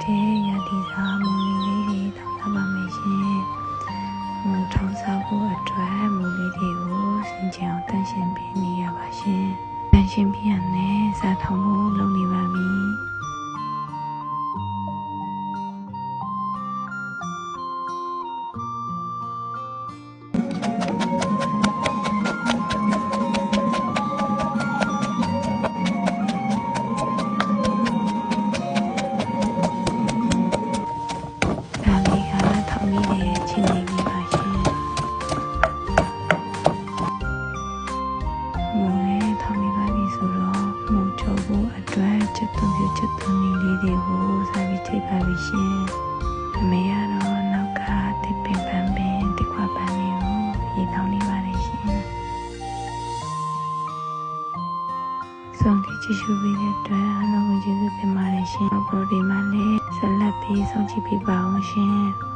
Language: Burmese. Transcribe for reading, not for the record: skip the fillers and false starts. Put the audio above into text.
တဲ့ရတိစားမူလေးတွေထောက်ထားပါမယ်ရှင်။မူထောက်စားဖို့အတွက်မူလေးတွေကိုစင်ကြအောင်တန့်ရှင်းပေးနေရပါရှင်။တန့်ရှင်းပြီးရနဲ့စားထောင်ဖို့လုပ်နေပါပြီ။ချက်သွန်လေးတွေကိုစားပြီးထိပ်ပါပြီရှင်အမေကတော့နောက်ကတစ်ပင်ပန်းပင်တစ်ခွပန်းလေးကိုရေတောင်းနေပါတယ်ရှင်ဆုံးဖြတ်ကြည့်ရှုပေးတဲ့အတွက်အားလုံးကိုကျေးဇူးတင်ပါတယ်ရှင်ဘရိုဒီမှာလည်းဆက်လက်ပြီးဆုံးဖြတ်ပေးပါအောင်ရှင်